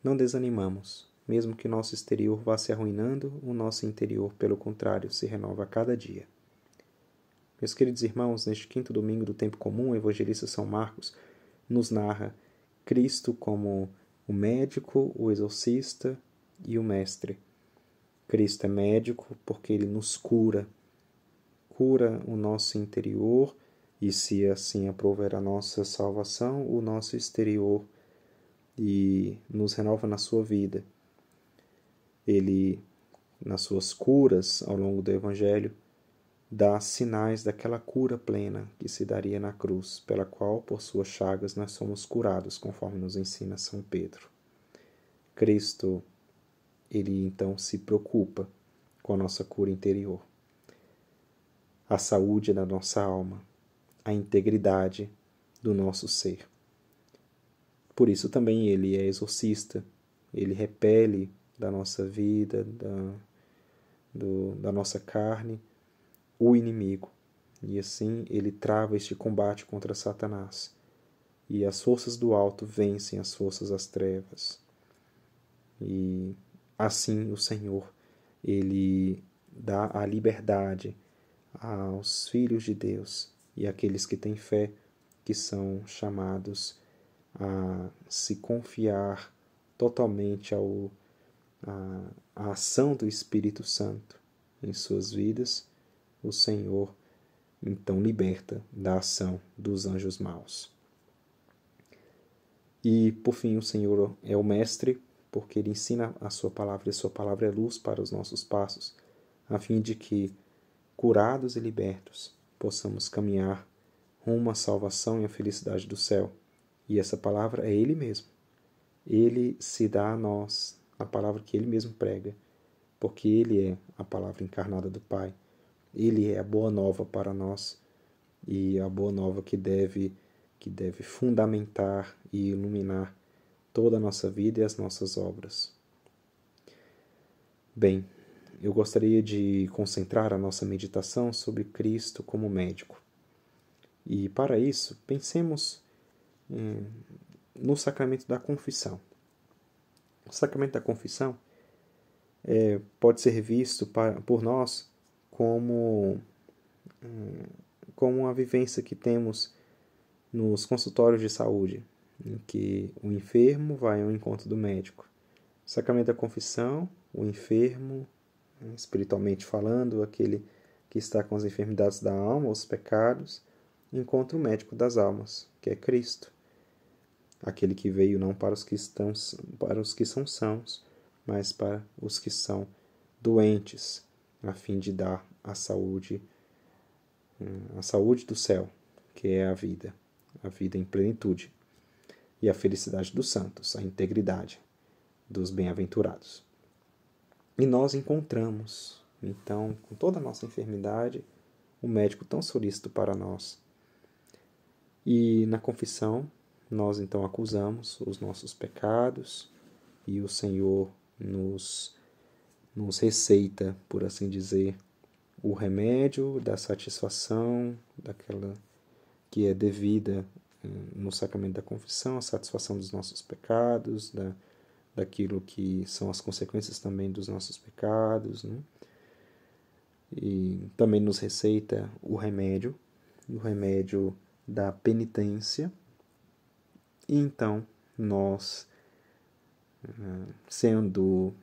não desanimamos. Mesmo que nosso exterior vá se arruinando, o nosso interior, pelo contrário, se renova a cada dia. Meus queridos irmãos, neste quinto domingo do tempo comum, o evangelista São Marcos nos narra Cristo como o médico, o exorcista e o mestre. Cristo é médico porque ele nos cura o nosso interior e, se assim aprouver a nossa salvação, o nosso exterior, e nos renova na sua vida. Ele, nas suas curas ao longo do Evangelho, dá sinais daquela cura plena que se daria na cruz, pela qual, por suas chagas, nós somos curados, conforme nos ensina São Pedro. Cristo, ele então se preocupa com a nossa cura interior, a saúde da nossa alma, a integridade do nosso ser. Por isso também ele é exorcista, ele repele da nossa vida, da nossa carne, o inimigo. E assim ele trava este combate contra Satanás. E as forças do alto vencem as forças das trevas. E assim o Senhor, ele dá a liberdade aos filhos de Deus e àqueles que têm fé, que são chamados a se confiar totalmente à ação do Espírito Santo em suas vidas. O Senhor então liberta da ação dos anjos maus. E, por fim, o Senhor é o Mestre, porque Ele ensina a sua palavra, e a sua palavra é luz para os nossos passos, a fim de que, curados e libertos, possamos caminhar rumo à salvação e à felicidade do céu. E essa palavra é Ele mesmo. Ele se dá a nós, a palavra que Ele mesmo prega, porque Ele é a palavra encarnada do Pai. Ele é a boa nova para nós, e a boa nova que deve fundamentar e iluminar toda a nossa vida e as nossas obras. Bem, eu gostaria de concentrar a nossa meditação sobre Cristo como médico. E para isso, pensemos no sacramento da confissão. O sacramento da confissão pode ser visto por nós como uma vivência que temos nos consultórios de saúde, em que o enfermo vai ao encontro do médico. O sacramento da confissão, o enfermo, espiritualmente falando, aquele que está com as enfermidades da alma, os pecados, encontra o médico das almas, que é Cristo. Aquele que veio não para os que são sãos, mas para os que são doentes, a fim de dar a saúde do céu, que é a vida em plenitude, e a felicidade dos santos, a integridade dos bem-aventurados. E nós encontramos, então, com toda a nossa enfermidade, o médico tão solícito para nós. E na confissão, nós então acusamos os nossos pecados, e o Senhor nos receita, por assim dizer, o remédio da satisfação, daquela que é devida no sacramento da confissão, a satisfação dos nossos pecados, daquilo que são as consequências também dos nossos pecados, né? E também nos receita o remédio da penitência. E então nós, sendo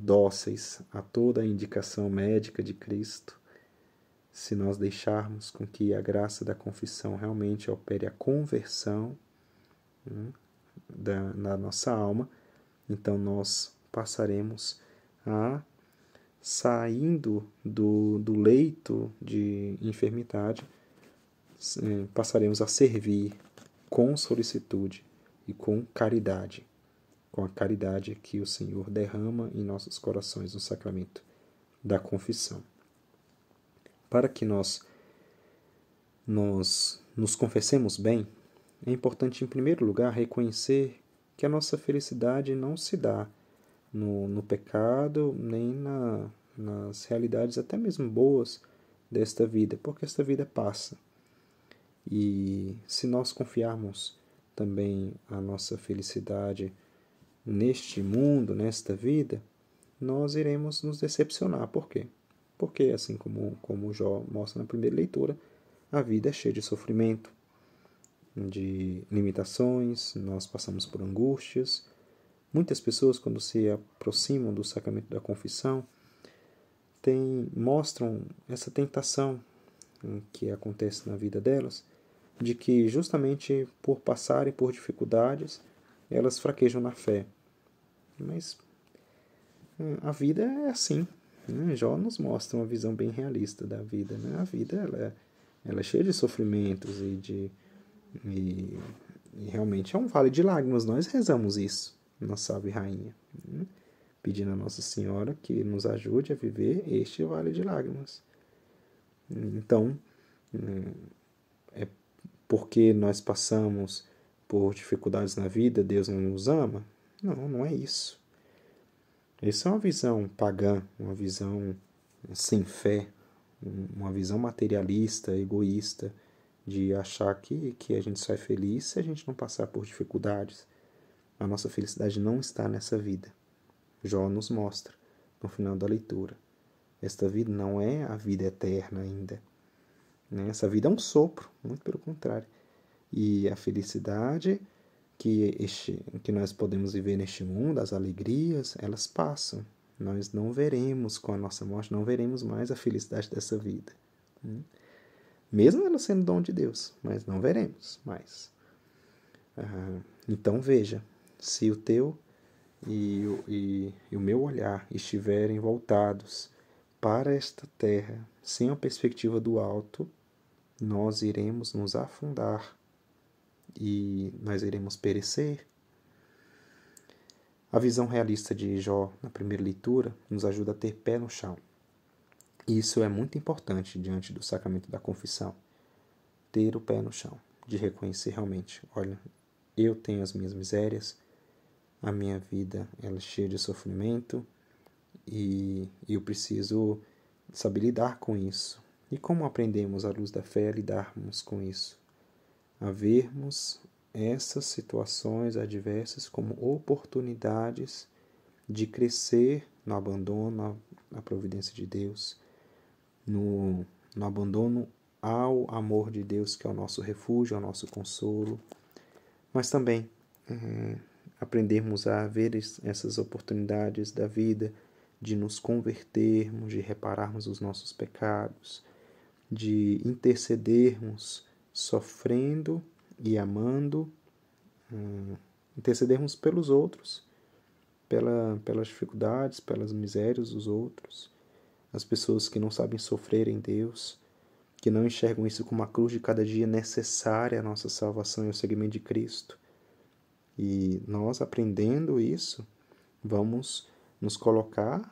dóceis a toda a indicação médica de Cristo, se nós deixarmos com que a graça da confissão realmente opere a conversão na nossa alma, então nós passaremos saindo do leito de enfermidade, passaremos a servir com solicitude e com caridade, com a caridade que o Senhor derrama em nossos corações no sacramento da confissão. Para que nós nos confessemos bem, é importante, em primeiro lugar, reconhecer que a nossa felicidade não se dá no pecado, nem nas realidades até mesmo boas desta vida, porque esta vida passa. E se nós confiarmos também a nossa felicidade neste mundo, nesta vida, nós iremos nos decepcionar. Por quê? Porque, assim como Jó mostra na primeira leitura, a vida é cheia de sofrimento, de limitações, nós passamos por angústias. Muitas pessoas, quando se aproximam do sacramento da confissão, mostram essa tentação que acontece na vida delas, de que justamente por passarem por dificuldades, elas fraquejam na fé. Mas a vida é assim, né? Jó nos mostra uma visão bem realista da vida, né? A vida ela é cheia de sofrimentos e realmente é um vale de lágrimas. Nós rezamos isso, nossa Salve Rainha, né? Pedindo a Nossa Senhora que nos ajude a viver este vale de lágrimas. Então, é porque nós passamos por dificuldades na vida, Deus não nos ama? Não, não é isso. Isso é uma visão pagã, uma visão sem fé, uma visão materialista, egoísta, de achar que a gente só é feliz se a gente não passar por dificuldades. A nossa felicidade não está nessa vida. Jó nos mostra, no final da leitura. Esta vida não é a vida eterna ainda. Essa vida é um sopro, muito pelo contrário. E a felicidade que nós podemos viver neste mundo, as alegrias, elas passam. Nós não veremos, com a nossa morte, não veremos mais a felicidade dessa vida. Mesmo ela sendo dom de Deus, mas não veremos mais. Então veja, se o teu e o meu olhar estiverem voltados para esta terra, sem a perspectiva do alto, nós iremos nos afundar e nós iremos perecer. A visão realista de Jó na primeira leitura nos ajuda a ter pé no chão. E isso é muito importante diante do sacramento da confissão. Ter o pé no chão, de reconhecer realmente, olha, eu tenho as minhas misérias, a minha vida ela é cheia de sofrimento e eu preciso saber lidar com isso. E como aprendemos à luz da fé a lidarmos com isso? A vermos essas situações adversas como oportunidades de crescer no abandono à providência de Deus, no abandono ao amor de Deus, que é o nosso refúgio, é o nosso consolo, mas também aprendermos a ver essas oportunidades da vida, de nos convertermos, de repararmos os nossos pecados, de intercedermos sofrendo e amando, intercedermos pelos outros, pelas dificuldades, pelas misérias dos outros, as pessoas que não sabem sofrer em Deus, que não enxergam isso como a cruz de cada dia necessária à nossa salvação e ao seguimento de Cristo. E nós, aprendendo isso, vamos nos colocar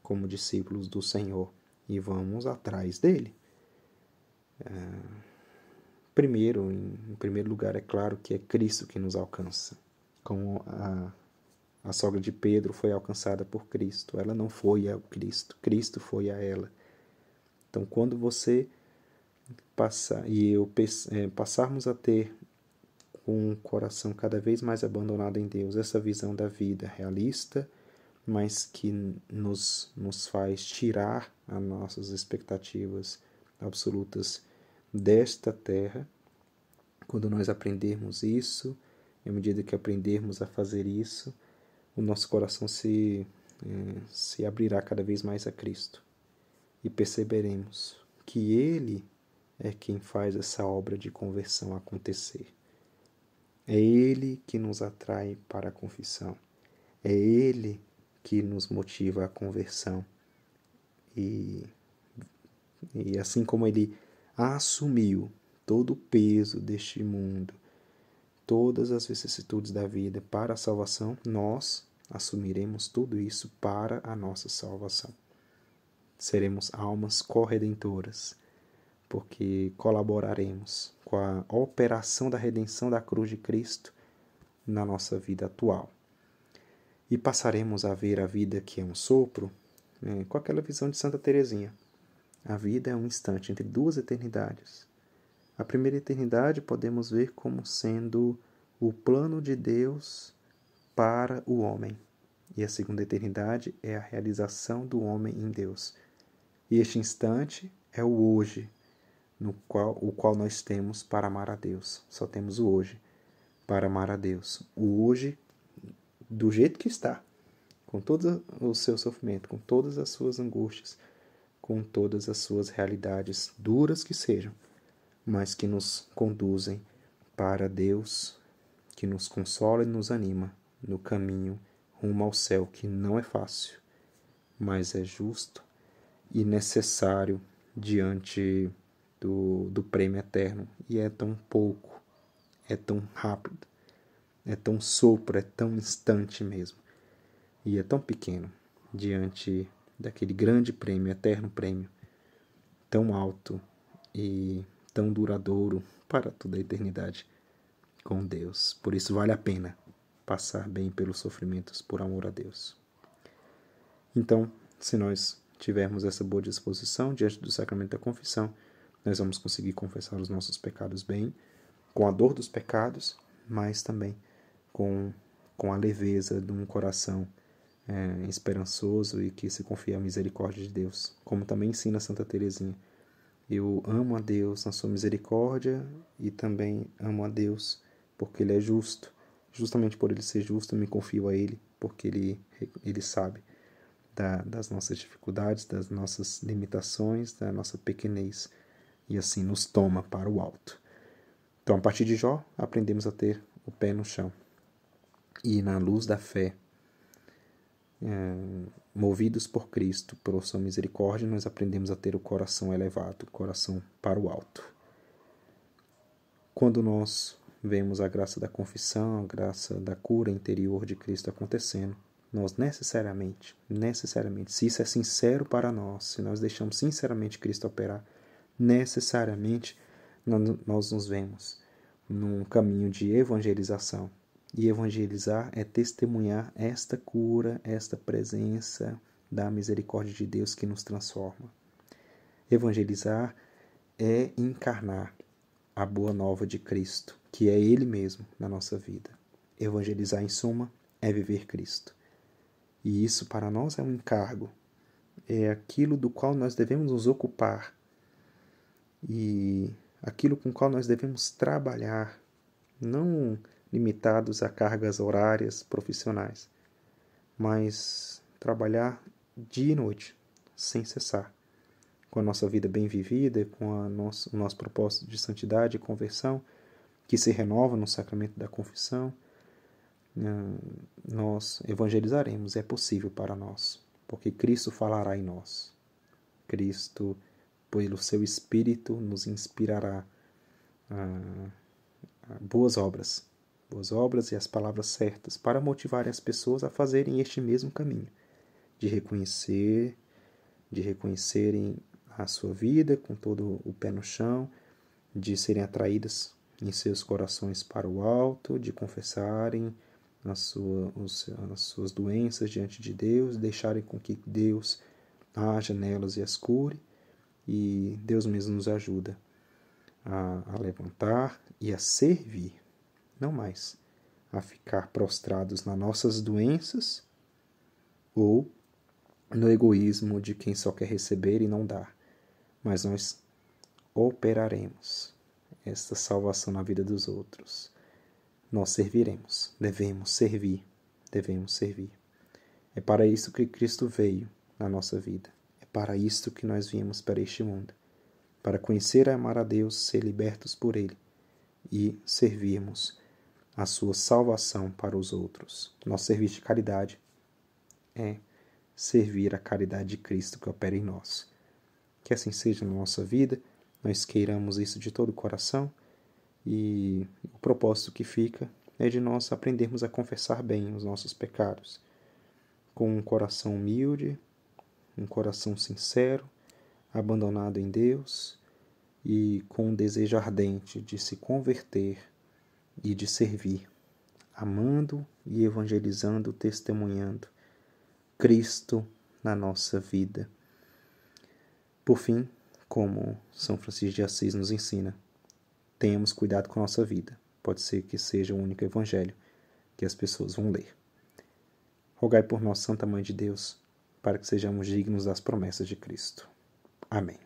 como discípulos do Senhor e vamos atrás dele. Em primeiro lugar, é claro que é Cristo que nos alcança. Como a sogra de Pedro foi alcançada por Cristo, ela não foi ao Cristo, Cristo foi a ela. Então, quando você passarmos a ter um coração cada vez mais abandonado em Deus, essa visão da vida realista, mas que nos faz tirar as nossas expectativas absolutas desta terra, quando nós aprendermos isso, à medida que aprendermos a fazer isso, o nosso coração se abrirá cada vez mais a Cristo e perceberemos que Ele é quem faz essa obra de conversão acontecer. É Ele que nos atrai para a confissão. É Ele que nos motiva à conversão. E assim como Ele assumiu todo o peso deste mundo, todas as vicissitudes da vida para a salvação, nós assumiremos tudo isso para a nossa salvação. Seremos almas corredentoras, porque colaboraremos com a operação da redenção da cruz de Cristo na nossa vida atual. E passaremos a ver a vida que é um sopro, com aquela visão de Santa Teresinha. A vida é um instante entre duas eternidades. A primeira eternidade podemos ver como sendo o plano de Deus para o homem. E a segunda eternidade é a realização do homem em Deus. E este instante é o hoje, o qual nós temos para amar a Deus. Só temos o hoje para amar a Deus. O hoje do jeito que está, com todo o seu sofrimento, com todas as suas angústias, com todas as suas realidades, duras que sejam, mas que nos conduzem para Deus, que nos consola e nos anima no caminho rumo ao céu, que não é fácil, mas é justo e necessário diante do prêmio eterno. E é tão pouco, é tão rápido, é tão sopro, é tão instante mesmo. E é tão pequeno diante daquele grande prêmio, eterno prêmio, tão alto e tão duradouro para toda a eternidade com Deus. Por isso vale a pena passar bem pelos sofrimentos por amor a Deus. Então, se nós tivermos essa boa disposição diante do sacramento da confissão, nós vamos conseguir confessar os nossos pecados bem, com a dor dos pecados, mas também com a leveza de um coração esperançoso e que se confia à misericórdia de Deus, como também ensina Santa Teresinha. Eu amo a Deus na sua misericórdia e também amo a Deus porque Ele é justo. Justamente por Ele ser justo, eu me confio a Ele, porque Ele sabe das nossas dificuldades, das nossas limitações, da nossa pequenez, e assim nos toma para o alto. Então, a partir de Jó, aprendemos a ter o pé no chão. E na luz da fé, movidos por Cristo, por sua misericórdia, nós aprendemos a ter o coração elevado, o coração para o alto. Quando nós vemos a graça da confissão, a graça da cura interior de Cristo acontecendo, nós necessariamente, se isso é sincero para nós, se nós deixamos sinceramente Cristo operar, necessariamente nós nos vemos num caminho de evangelização. E evangelizar é testemunhar esta cura, esta presença da misericórdia de Deus que nos transforma. Evangelizar é encarnar a boa nova de Cristo, que é Ele mesmo na nossa vida. Evangelizar, em suma, é viver Cristo. E isso para nós é um encargo, é aquilo do qual nós devemos nos ocupar e aquilo com o qual nós devemos trabalhar, não limitados a cargas horárias profissionais, mas trabalhar dia e noite, sem cessar, com a nossa vida bem vivida, com o nosso propósito de santidade e conversão, que se renova no sacramento da confissão. Nós evangelizaremos, é possível para nós, porque Cristo falará em nós. Cristo, pelo seu Espírito, nos inspirará a boas obras e as palavras certas para motivarem as pessoas a fazerem este mesmo caminho, de reconhecerem a sua vida com todo o pé no chão, de serem atraídas em seus corações para o alto, de confessarem as suas doenças diante de Deus, deixarem com que Deus haja nelas e as cure, e Deus mesmo nos ajuda a levantar e a servir, não mais a ficar prostrados nas nossas doenças ou no egoísmo de quem só quer receber e não dar, mas nós operaremos esta salvação na vida dos outros. Nós serviremos, devemos servir. É para isso que Cristo veio na nossa vida. É para isso que nós viemos para este mundo. Para conhecer e amar a Deus, ser libertos por Ele e servirmos a sua salvação para os outros. Nosso serviço de caridade é servir a caridade de Cristo que opera em nós. Que assim seja na nossa vida, nós queiramos isso de todo o coração, e o propósito que fica é de nós aprendermos a confessar bem os nossos pecados, com um coração humilde, um coração sincero, abandonado em Deus e com um desejo ardente de se converter e de servir, amando e evangelizando, testemunhando Cristo na nossa vida. Por fim, como São Francisco de Assis nos ensina, tenhamos cuidado com a nossa vida. Pode ser que seja o único evangelho que as pessoas vão ler. rogai por nós, Santa Mãe de Deus, para que sejamos dignos das promessas de Cristo. Amém.